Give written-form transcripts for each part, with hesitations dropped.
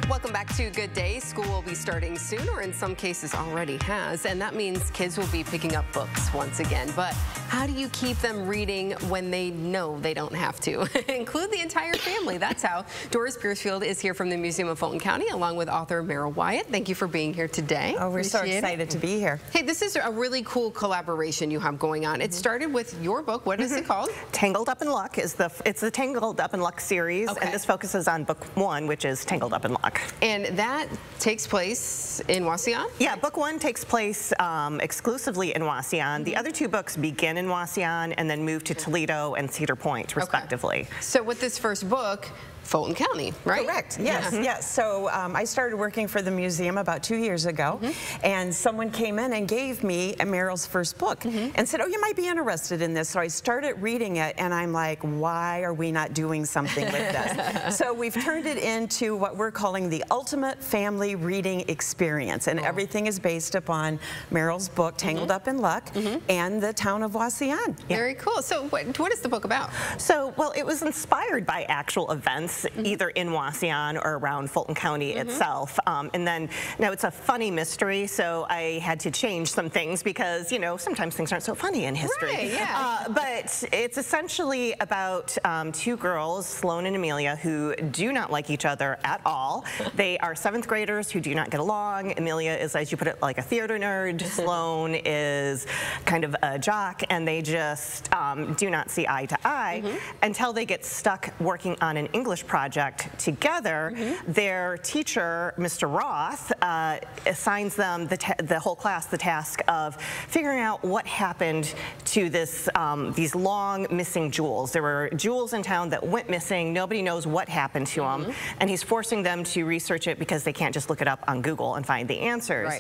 Welcome back to Good Day. School will be starting soon, or in some cases already has, and that means kids will be picking up books once again. But how do you keep them reading when they know they don't have to? Include the entire family. That's how. Doris Piercefield is here from the Museum of Fulton County, along with author Merrill Wyatt. Thank you for being here today. Oh, we're so excited to be here. Hey, this is a really cool collaboration you have going on. It started with your book. What is it called? Tangled Up in Luck it's the Tangled Up in Luck series, and this focuses on book 1, which is Tangled Up in Luck. And that takes place in Wauseon? Yeah, book 1 takes place exclusively in Wauseon. The other 2 books begin in Wauseon and then move to Toledo and Cedar Point, respectively. So with this first book, Fulton County, right? Correct. Yes, yes. So I started working for the museum about 2 years ago, and someone came in and gave me Merrill's first book and said, "Oh, you might be interested in this." So I started reading it, and I'm like, "Why are we not doing something with this?" So we've turned it into what we're calling the ultimate family reading experience, and everything is based upon Merrill's book, Tangled Up in Luck, and the town of Wauseon. Very cool. So what is the book about? So, well, it was inspired by actual events, either in Wauseon or around Fulton County itself. And then, now it's a funny mystery, so I had to change some things because, you know, sometimes things aren't so funny in history. Right, yeah. But it's essentially about 2 girls, Sloane and Amelia, who do not like each other at all. They are 7th graders who do not get along. Amelia is, as you put it, like a theater nerd. Sloane is kind of a jock, and they just do not see eye to eye until they get stuck working on an English project together. Their teacher, Mr. Roth, assigns them, the whole class, the task of figuring out what happened to these long missing jewels. There were jewels in town that went missing. Nobody knows what happened to them, and he's forcing them to research it because they can't just look it up on Google and find the answers.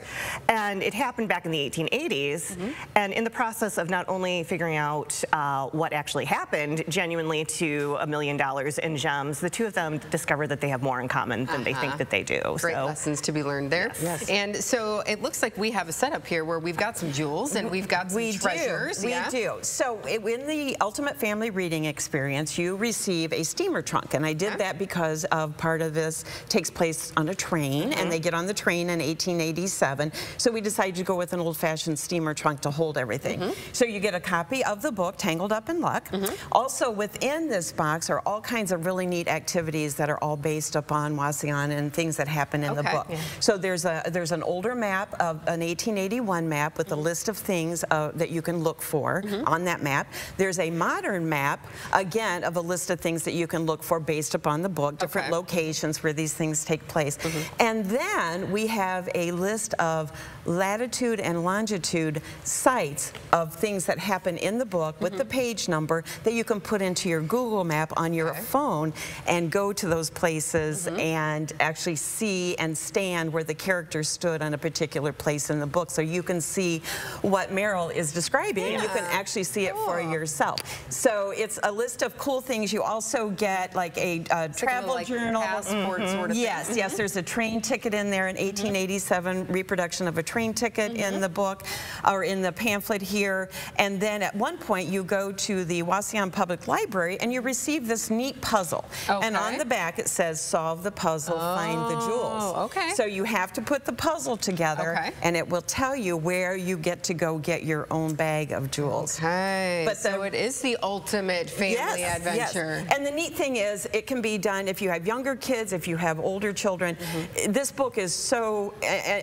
And it happened back in the 1880s, and in the process of not only figuring out what actually happened genuinely to $1 million in gems, the 2 of them discover that they have more in common than they think that they do. Great lessons to be learned there. Yes. And so it looks like we have a setup here where we've got some jewels and we've got some treasures. We do. So in the Ultimate Family Reading Experience, you receive a steamer trunk, and I did that because of part of this takes place on a train, and they get on the train in 1887. So we decided to go with an old-fashioned steamer trunk to hold everything. So you get a copy of the book, Tangled Up in Luck. Also within this box are all kinds of really neat activities that are all based upon Wauseon and things that happen in the book. So there's an older map, of an 1881 map with a list of things that you can look for on that map. There's a modern map, again, of a list of things that you can look for based upon the book, different locations where these things take place. And then we have a list of latitude and longitude sites of things that happen in the book with the page number that you can put into your Google map on your phone and go to those places and actually see and stand where the characters stood on a particular place in the book, so you can see what Merrill is describing. You can actually see it for yourself. So it's a list of cool things. You also get like a travel journal, passport sort of yes, thing. yes. There's a train ticket in there, an 1887 reproduction of a train ticket in the book, or in the pamphlet here. And then at one point you go to the Wauseon Public Library and you receive this neat puzzle. And on the back it says, solve the puzzle, find the jewels. So you have to put the puzzle together, and it will tell you where you get to go get your own bag of jewels. But so it is the ultimate family adventure. And the neat thing is, it can be done if you have younger kids, if you have older children. This book is so,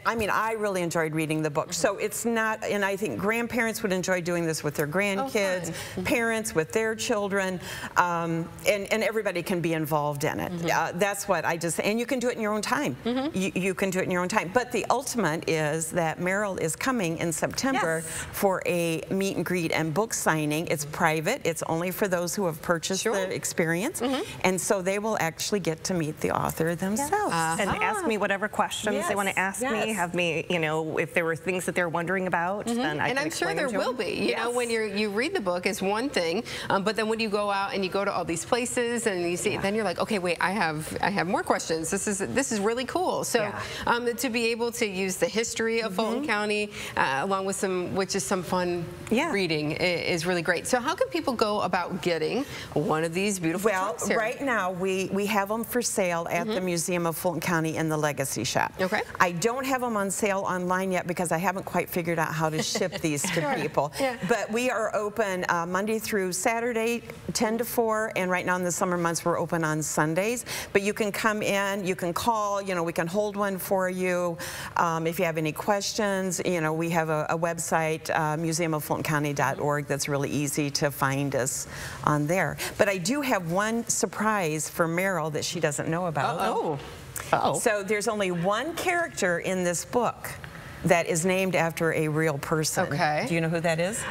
I mean, I really enjoyed reading the book. So it's not, and I think grandparents would enjoy doing this with their grandkids, parents with their children, and everybody can be involved in it. That's what I just, and you can do it in your own time. You can do it in your own time. But the ultimate is that Merrill is coming in September for a meet and greet and book signing. It's private. It's only for those who have purchased the experience. And so they will actually get to meet the author themselves. And ask me whatever questions they want to ask me. Have me, you know, if there were things that they're wondering about, then I can I'm sure there will be. You know, when you read the book is one thing, but then when you go out and you go to all these places and you see, then then you're like, okay, wait, I have more questions. This is really cool. So to be able to use the history of Fulton County along with some fun reading is really great. So how can people go about getting one of these beautiful trunks here? Right now we have them for sale at the Museum of Fulton County in the Legacy Shop. Okay. I don't have them on sale online yet because I haven't quite figured out how to ship these to people. But we are open Monday through Saturday, 10 to 4, and right now in the summer months we're open on Sundays. But you can come in, you can call, you know, we can hold one for you. If you have any questions, you know, we have a website, museumoffultoncounty.org, that's really easy to find us on there. But I do have one surprise for Merrill that she doesn't know about. So there's only one character in this book that is named after a real person. Okay. Do you know who that is?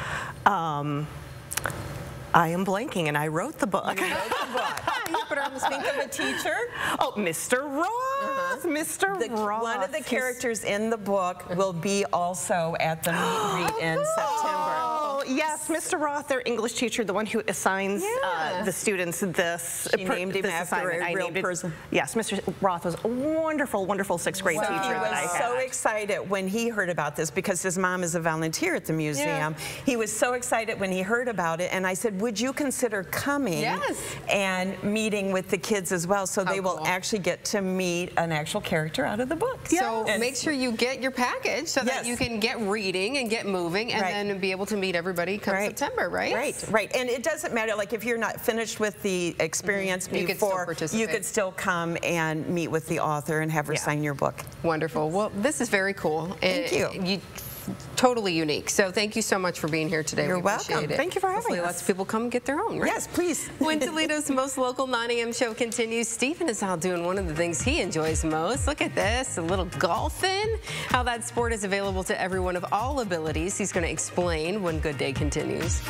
I am blanking, and I wrote the book. You wrote the book. You put on the think of a teacher. Oh, Mr. Roth. Mr. Roth. One of the characters in the book will be also at the meet and greet in September. Oh, yes, Mr. Roth, their English teacher, the one who assigns the students this. She named him after a real person. Yes, Mr. Roth was a wonderful, wonderful 6th grade teacher that I had. He was so excited when he heard about this because his mom is a volunteer at the museum. He was so excited when he heard about it, and I said, would you consider coming and meeting with the kids as well, so they will actually get to meet an actual character out of the book. So make sure you get your package so that you can get reading and get moving and then be able to meet everybody come September, right? Right. And it doesn't matter, like if you're not finished with the experience before, you could still come and meet with the author and have her sign your book. Wonderful. Well, this is very cool. Thank you. Totally unique. So thank you so much for being here today. You're welcome. Thank you for having us. Lots of people come get their own, right? Yes, please. When Toledo's most local 9 a.m. show continues, Stephen is out doing one of the things he enjoys most. Look at this, a little golfing. How that sport is available to everyone of all abilities. He's going to explain when Good Day continues.